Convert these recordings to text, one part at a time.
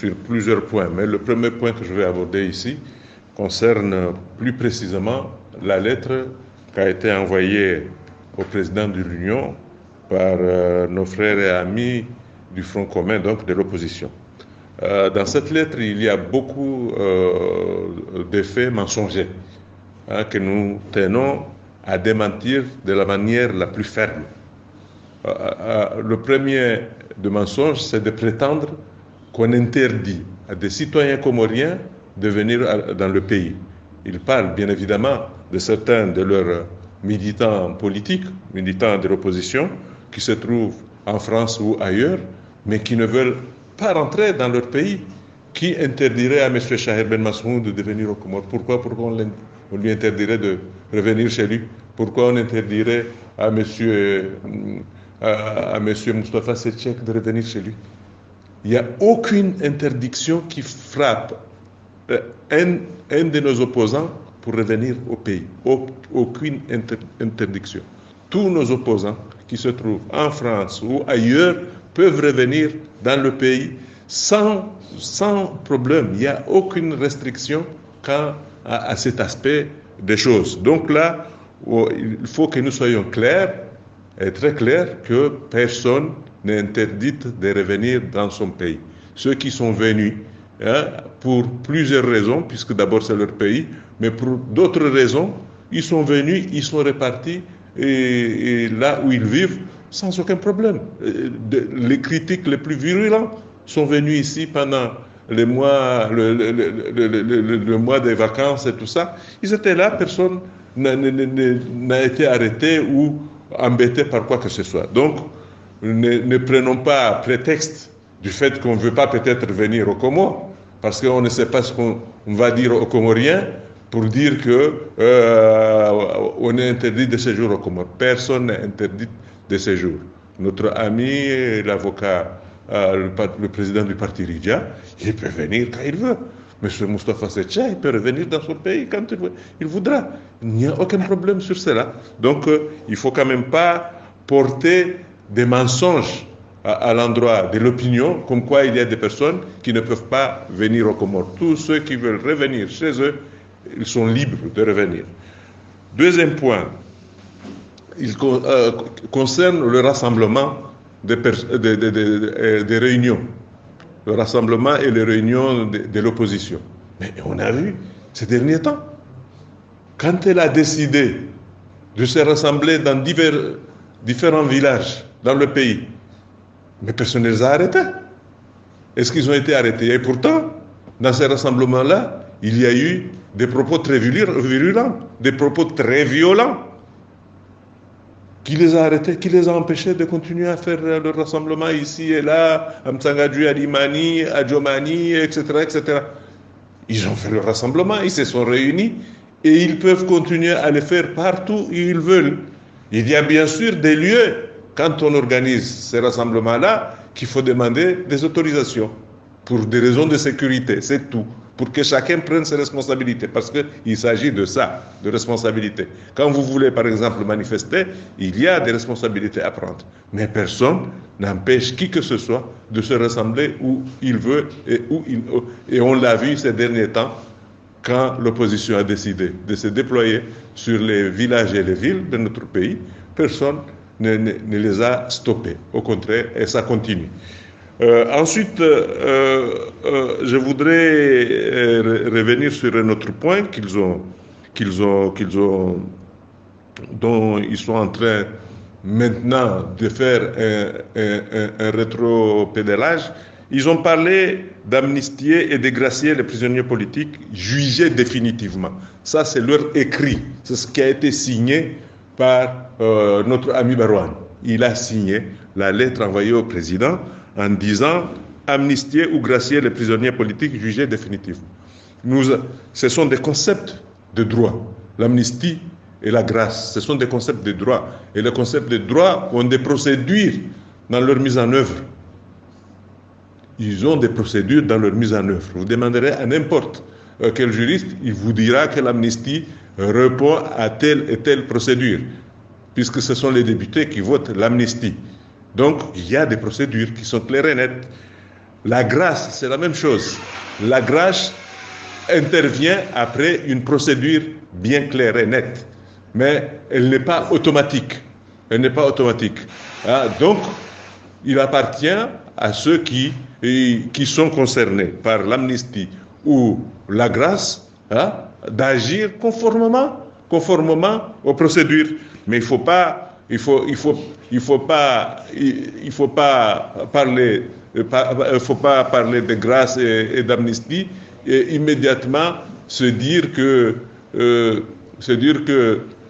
sur plusieurs points, mais le premier point que je vais aborder ici concerne plus précisément la lettre qui a été envoyée au président de l'Union par nos frères et amis du Front commun, donc de l'opposition. Dans cette lettre, il y a beaucoup d'effets mensongers que nous tenons à démentir de la manière la plus ferme. Le premier de mensonge, c'est de prétendre qu'on interdit à des citoyens comoriens de venir dans le pays. Il parle bien évidemment de certains de leurs militants politiques, militants de l'opposition, qui se trouvent en France ou ailleurs, mais qui ne veulent pas rentrer dans leur pays. Qui interdirait à M. Chahir Ben Masmoud de venir au Comores? Pourquoi on lui interdirait de revenir chez lui? Pourquoi on interdirait à M. Moustapha Setchek de revenir chez lui? Il n'y a aucune interdiction qui frappe un de nos opposants pour revenir au pays. Aucune interdiction. Tous nos opposants qui se trouvent en France ou ailleurs peuvent revenir dans le pays sans problème. Il n'y a aucune restriction quant à cet aspect des choses. Donc là, il faut que nous soyons clairs, et très clairs, que personne n'est interdit de revenir dans son pays. Ceux qui sont venus, pour plusieurs raisons, puisque d'abord c'est leur pays, mais pour d'autres raisons, ils sont venus, ils sont repartis, et là où ils vivent, sans aucun problème. Les critiques les plus virulents sont venus ici pendant les mois, le mois des vacances et tout ça. Ils étaient là, personne n'a été arrêté ou embêté par quoi que ce soit. Donc, ne prenons pas prétexte du fait qu'on ne veut pas peut-être venir aux Comores, parce qu'on ne sait pas ce qu'on va dire aux Comoriens, pour dire qu'on est interdit de séjour aux Comores. Personne n'est interdit de séjour. Notre ami, l'avocat, le président du parti Ridja, il peut venir quand il veut. M. Moustapha Setcha, il peut revenir dans son pays quand il voudra. Il n'y a aucun problème sur cela. Donc, il ne faut quand même pas porter des mensonges à l'endroit de l'opinion, comme quoi il y a des personnes qui ne peuvent pas venir aux Comores. Tous ceux qui veulent revenir chez eux, ils sont libres de revenir. Deuxième point, il concerne le rassemblement des réunions. Le rassemblement et les réunions de l'opposition. Mais on a vu ces derniers temps, quand elle a décidé de se rassembler dans différents villages dans le pays, mais personne ne les a arrêtés. Est-ce qu'ils ont été arrêtés? Et pourtant, dans ces rassemblements-là, il y a eu des propos très virulents, des propos très violents. Qui les a arrêtés, qui les a empêchés de continuer à faire le rassemblement ici et là, à Mtsangadju, à Limani, à Djomani, etc., etc. Ils ont fait le rassemblement, ils se sont réunis et ils peuvent continuer à le faire partout où ils veulent. Il y a bien sûr des lieux, quand on organise ces rassemblements-là, qu'il faut demander des autorisations pour des raisons de sécurité, c'est tout. Pour que chacun prenne ses responsabilités, parce qu'il s'agit de ça, de responsabilité. Quand vous voulez, par exemple, manifester, il y a des responsabilités à prendre. Mais personne n'empêche qui que ce soit de se rassembler où il veut et on l'a vu ces derniers temps, quand l'opposition a décidé de se déployer sur les villages et les villes de notre pays, personne ne les a stoppés. Au contraire, et ça continue. Ensuite, je voudrais revenir sur un autre point dont ils sont en train maintenant de faire un rétropédalage. Ils ont parlé d'amnistier et de gracier les prisonniers politiques jugés définitivement. Ça, c'est leur écrit. C'est ce qui a été signé par notre ami Barouane. Il a signé la lettre envoyée au président en disant amnistier ou gracier les prisonniers politiques jugés définitivement. Ce sont des concepts de droit. L'amnistie et la grâce, ce sont des concepts de droit. Et les concepts de droit ont des procédures dans leur mise en œuvre. Ils ont des procédures dans leur mise en œuvre. Vous demanderez à n'importe quel juriste, il vous dira que l'amnistie répond à telle et telle procédure, puisque ce sont les députés qui votent l'amnistie. Donc, il y a des procédures qui sont claires et nettes. La grâce, c'est la même chose. La grâce intervient après une procédure bien claire et nette, mais elle n'est pas automatique. Elle n'est pas automatique. Donc, il appartient à ceux qui sont concernés par l'amnistie ou la grâce d'agir conformément aux procédures. Mais il faut pas parler de grâce et d'amnistie et immédiatement se dire que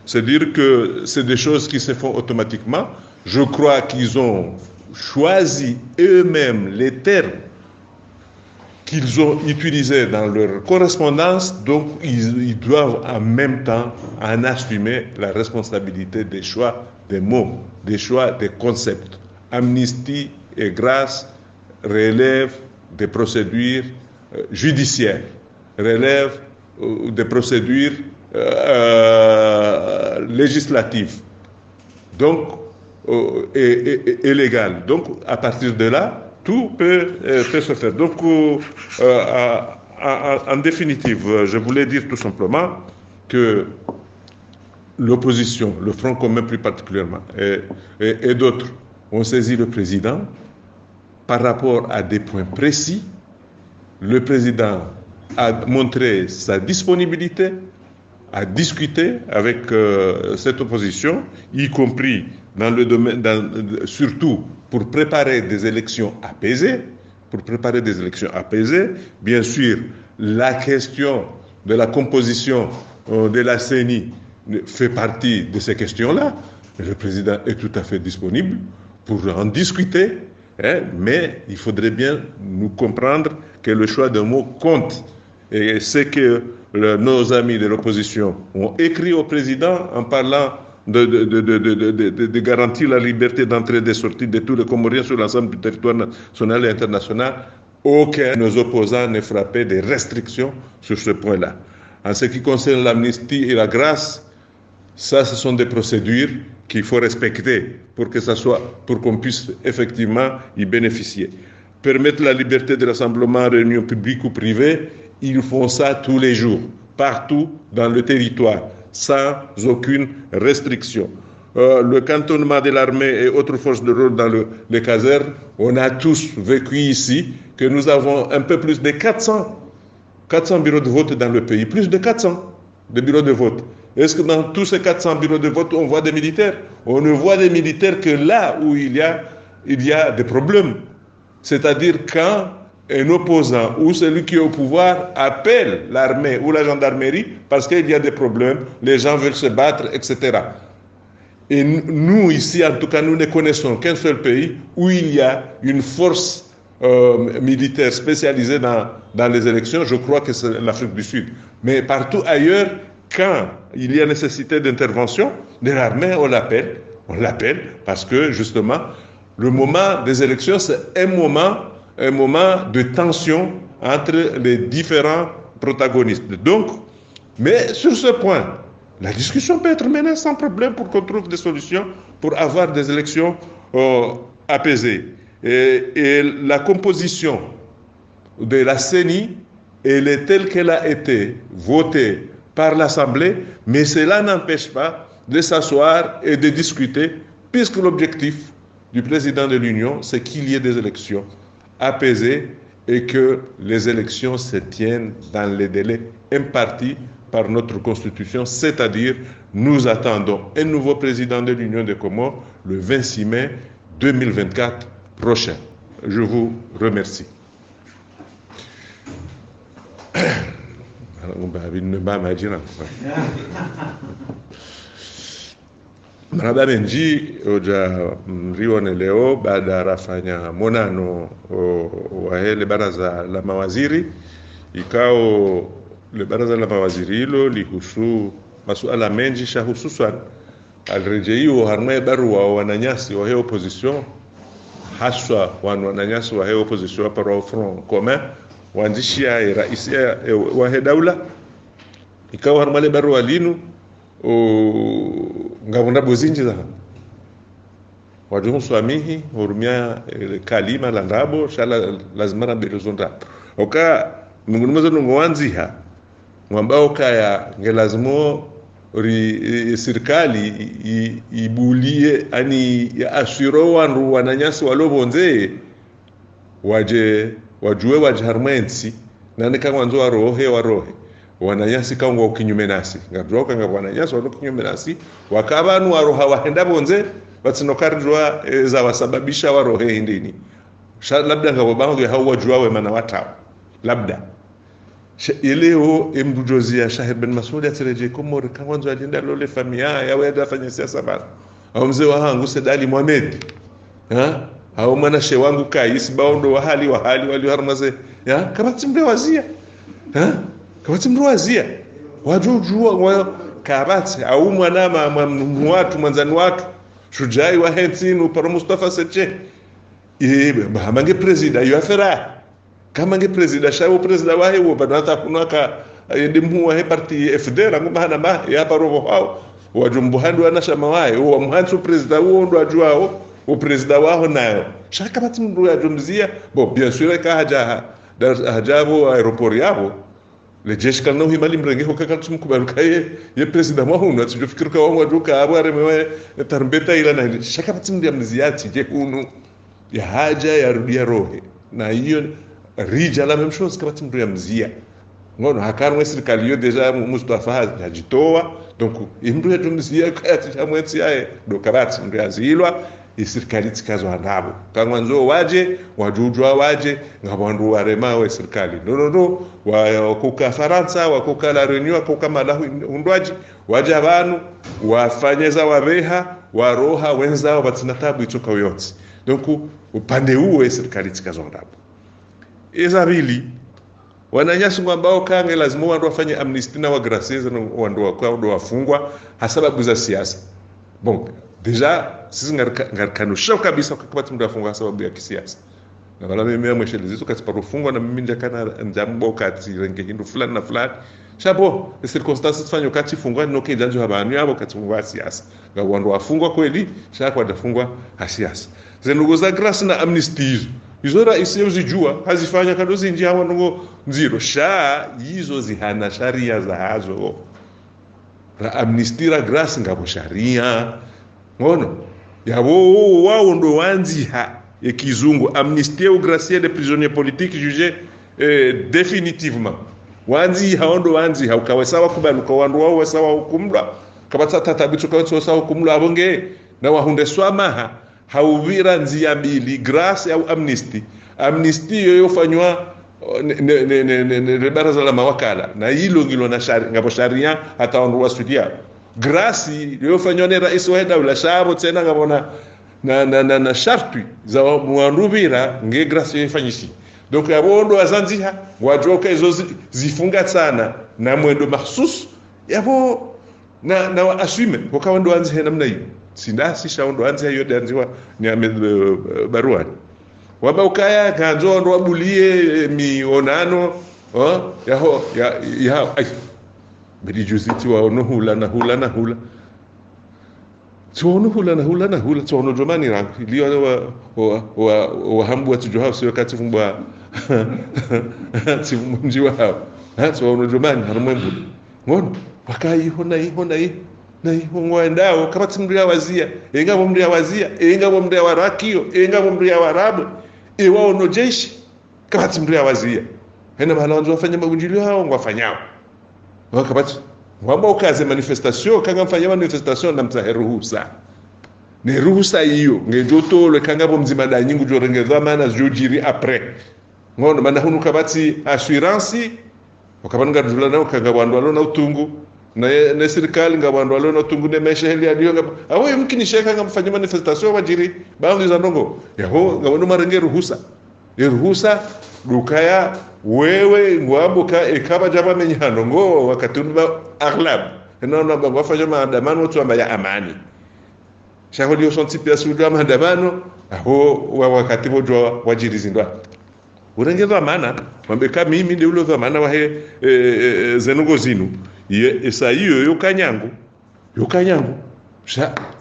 c'est des choses qui se font automatiquement. Je crois qu'ils ont choisi eux-mêmes les termes qu'ils ont utilisés dans leur correspondance, donc ils doivent en même temps en assumer la responsabilité des choix des mots, des choix des concepts. Amnistie et grâce relèvent des procédures judiciaires, relèvent des procédures législatives, donc et légales. Donc à partir de là, tout peut se faire. Donc, en définitive, je voulais dire tout simplement que l'opposition, le Front commun plus particulièrement, et d'autres ont saisi le président par rapport à des points précis. Le président a montré sa disponibilité à discuter avec cette opposition, y compris dans le domaine, surtout pour préparer des élections apaisées. Bien sûr, la question de la composition de la CENI fait partie de ces questions-là. Le président est tout à fait disponible pour en discuter, mais il faudrait bien nous comprendre que le choix de mots compte. Et c'est que nos amis de l'opposition ont écrit au président en parlant de garantir la liberté d'entrée et de sortie de tous les Comoriens sur l'ensemble du territoire national et international. Aucun de nos opposants n'est frappé des restrictions sur ce point-là. En ce qui concerne l'amnistie et la grâce, ça, ce sont des procédures qu'il faut respecter pour qu'on puisse effectivement y bénéficier. Permettre la liberté de rassemblement, réunion publique ou privée, ils font ça tous les jours, partout dans le territoire, sans aucune restriction. Le cantonnement de l'armée et autres forces de l'ordre dans les casernes, on a tous vécu ici que nous avons un peu plus de 400 bureaux de vote dans le pays, plus de 400 de bureaux de vote. Est-ce que dans tous ces 400 bureaux de vote, on voit des militaires? On ne voit des militaires que là où il y a des problèmes. C'est-à-dire quand un opposant ou celui qui est au pouvoir appelle l'armée ou la gendarmerie parce qu'il y a des problèmes, les gens veulent se battre, etc. Et nous, ici, en tout cas, nous ne connaissons qu'un seul pays où il y a une force militaire spécialisée dans les élections. Je crois que c'est l'Afrique du Sud. Mais partout ailleurs, quand il y a nécessité d'intervention de l'armée, on l'appelle parce que, justement, le moment des élections, c'est un moment de tension entre les différents protagonistes. Donc, mais sur ce point, la discussion peut être menée sans problème pour qu'on trouve des solutions pour avoir des élections apaisées. Et la composition de la CENI, elle est telle qu'elle a été votée par l'Assemblée, mais cela n'empêche pas de s'asseoir et de discuter, puisque l'objectif du président de l'Union, c'est qu'il y ait des élections apaisées et que les élections se tiennent dans les délais impartis par notre Constitution, c'est-à-dire nous attendons un nouveau président de l'Union des Comores le 26 mai 2024 prochain. Je vous remercie. Mraba Menji oja mrione leo baada ya rafanya monano wa hele baraza la mawaziri ikao le baraza la mawaziri hilo lihusu masuala mengi sha hususan alirejeiwa harma barua wananyasi wa opposition haswa wananyasi wa opposition para Front commun waanzishia raisia wa daula ikao harma le barua linu ngabunda bozinji za wajum swamihi hurumia kalima la ndabo shala lazima na belozonda oka nungunumezo nungoanziha mwambao kaya ngelazimo serikali ibulie ani asiro wandu wananyasi walobonze wajue wajarmensi nane kangwanzo warohe wananyasi kangwa ukinyume nasi ngabroka ngabwa wananyasi walo kinyume nasi wakabanu waroha wahenda bonze batsinokardwa za wasababisha warohe ndini labda ngabo bangu hao wajua wema na watao labda ileo emdujozia Shahid Ben Masudi atireje komore kangwanzo alinda lole familia yawe afanya siasa bana au mzee wangu Sedali Mohamed au mwana she wangu Kais baondo wa hali waliharmaze kama timbe wazia kama timbe wazia wajujua kabati au mwana watu mwanzani watu shujai wa hentinu para Mustafa Seche bahamange president yafera kama nge president shawo president wa hewo badata kunaka yedimu wa parti FD rangu mahana ma ya parovo hao wajumbu handu anashama wae wa mhansu president huo ndo ajuao o president wao nayo shaka bati mndu ya jumzia bien sûr ka hajabo aeroport yabo le jeshi kana himali mrenge hokaka tumkubaruka ye president wao ndo tujofikira kwa wao waduka abo aremewe tarbeta ila na shaka bati mndu ya mziati je kunu ya haja ya rudia rohe na hiyo rija la même chose kama timdu ya mzia ngono hakarwe serikali yo deja Mustafa hajitoa donc imdu ya mzia kati ya mwezi yae do karati mdu ya zilwa serikali tikazo handabo kangwanzo waje wajujwa waje ngabandu warema we serikali no wa kuka Faransa wa kuka la Reunion kuka malahu undwaji waje abantu wafanyeza wabeha waroha wenzao batinatabu itoka yote donc upande huo serikali tikazo handabo ezabili wananyasi ambao kange lazima wandu wafanye amnesty na wagraceza na wandu wafungwa hasababu za siasa bon deja sisi ngarkanusha kabisa kwa mtu afungwa sababu ya kisiasa na wala mimi mweshelezizo kati parofungwa na mimi njakana njambo kati renge hindu fulani na fulani shabo circumstances fanyo kati fungwa no kinjanjo habanu yabo kati fungwa siasa ga wandu wafungwa kweli shaka wadafungwa hasiasa zenugoza grace na amnesty izora isiyo zijua hazifanya kadozi njia hawa nungo nziro hizo zihana sharia za hazo ra amnesty ra grace ngabo sharia ngono yabo wao ndo wanziha ekizungu amnesty ou gracier des prisonniers politiques jugés définitivement wanzi haondo wanzi haukawesawa kubaluka wandu wao wesawa hukumla kabata tatabitu kwa sawa hukumla abonge na wahunde swamaha hauvira nzia mbili grace au amnesty yoyo fanywa ne baraza la mawakala na hilo ngilo na sharia ngapo sharia hata wandu wasudia grace yoyo fanywa ne rais wa dawla shabo tena ngabona na sharti za muandubira nge grace yoyo fanyishi donc yabondo azanziha wajoka hizo zifunga sana na mwendo mahsus yabo na assume kwa ndo anzi namna hiyo sindasi shaondo anzi hiyo danziwa ni baruani waba ukaya kanzo ndo wabulie mionano ya ai bidi juziti wa hula tsono jomani rangu iliyo wa hambu wa tujoha sio kati fumbwa tifu mjiwa hao tsono jomani harumembu ngono wakai hona hii na ngwendao kama timria wazia engabo mria wazia engabo mria warakio engabo mria warabu wao no jeshi kama timria wazia hena mahala wanzo wafanya magunjilio hao ngwafanyao wakabati wamba ukaze manifestation kanga mfanya manifestation na mtaheruhusa ne ruhusa hiyo ngejoto le kanga bo mzima da nyingu jorengeza maana jojiri après ngono maana hunu kabati assurance wakabanga dula na kanga wandu alona utungu na serikali ngabwandu alona utungu ne mesha heli adiyo awo yumkini sheka ngamfanya manifestation wajiri baadhi za ndongo yaho ngabano marenge ruhusa dukaya wewe ngwambuka ekaba jaba menyano ngo wakatunba aghlab nona bafanya maandamano tu ambaye amani shahodi osonti pia sudu maandamano aho wakati bojo wajiri zindwa urengeza maana wambeka mimi ndio ule maana wa zenugo zinu ye esa hiyo yokanyangu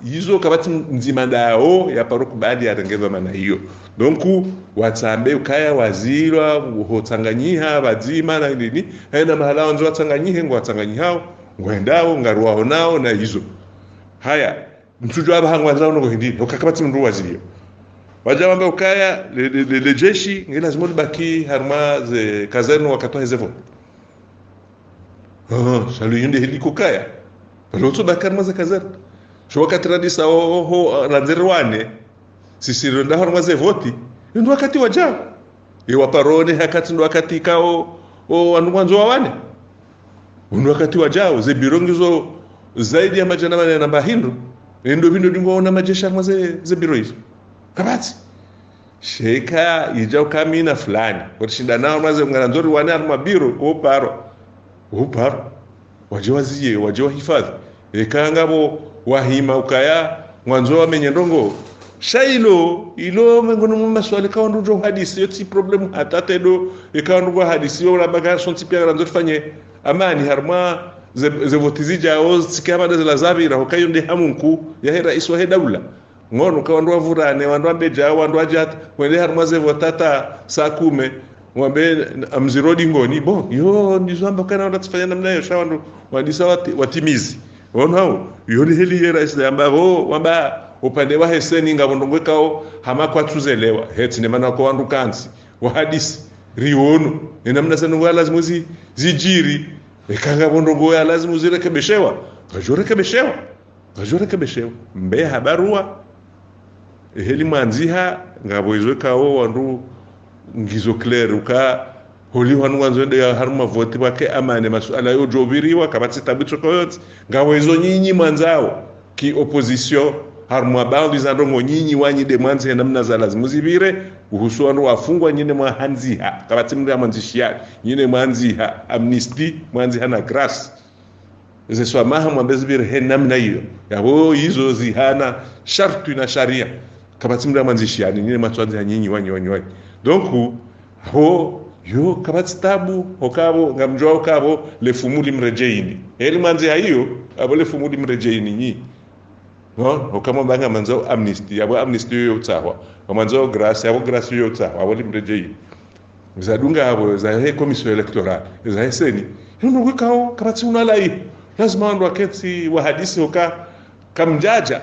hizo kabati nzima dao ya paroku baadhi ya tengezwa maana hiyo. Donc watsambe ukaya wazirwa hotsanganyiha bazima na nini haina mahala wanzo watsanganyihe ngo watsanganyihao ngwendao ngaruaho nao na hizo haya mtujo aba hangwa zao ngo hindi ukakabati mndu wazio wajawamba ukaya le jeshi ngila lazima baki harma ze kazano wakatoa zevo salu yinde helikukaya baloto bakarma za kazano shwa katradisa ho ranzerwane sisi ronda harma ze voti ndo wakati wajao waparone hakati ndo wakati kao wanwanzo wawane ndo wakati wajao ze birongizo zaidi ya majana mane na bahindu ndo bindo dingoona majesha harma ze biro hizo kabati sheka ijao kamina fulani watishinda nao maze mnganzori wane harma biro oparo waje hifadhi ekangabo wahima ukaya mwanzo wamenye ndongo shailo ilo mengono mu maswali ka ndujo hadisi yoti problem hatate do ekandu hadisi yo labaga sonti pia ranzo fanye amani harma ze votizija o sikama de la zabira hokayo ndi hamunku ya hera iswa he daula ngono ka wandu wavurane wandu ambeja wandu ajat wende harma ze votata sakume mwambe amzirodi ngoni bo yo ndizamba kana wanatufanya namna hiyo shawandu wadisa watimizi ono hao yoni heli yera isda ambao wamba upande wa heseni ngabondongwekao hamakwa tuzelewa heti ne maana kwa wandu kansi wa hadisi riono namna sana ngwa lazima zijiri ekanga bondongo ya lazima zirekebeshewa kajorekebeshewa mbe habarua heli manziha ngabo izwekao wandu ngizo clair uka holi wanu wanzo nde haruma voti wake amane masuala yo joviriwa kabati tabitso koyot ngawo izo nyinyi manzao ki opposition haruma bandi zandongo nyinyi wanyi de manze namna za lazima zibire uhusu wanu wafungwa nyine mwanziha kabati mndu amanzishia nyine mwanziha amnesty mwanziha na grace ze swa maha mwambezibire he namna hiyo yabo hizo zihana shartu na sharia kabati mndu amanzishia nyine matwanzi nyinyi wanyi donc yo kabati tabu okabo ngamjwa okabo le fumuli mrejeini heli manzi hiyo abo le fumuli mrejeini nyi no okamo banga manzo amnesty yo tsawa manzo grace yo tsawa abo le mrejeini zadunga abo za he commission electorale za heseni no wikao kabati unalai lazima ndo aketi wa hadisi oka kamjaja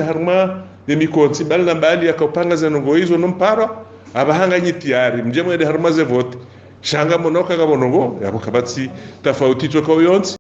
harma demikonsi balna mbali akapanga zanongo hizo nompara abahanga nyitiari mjemwe de harmaze vote shanga monoka gabonongo yabo kabati tofauti choko yonsi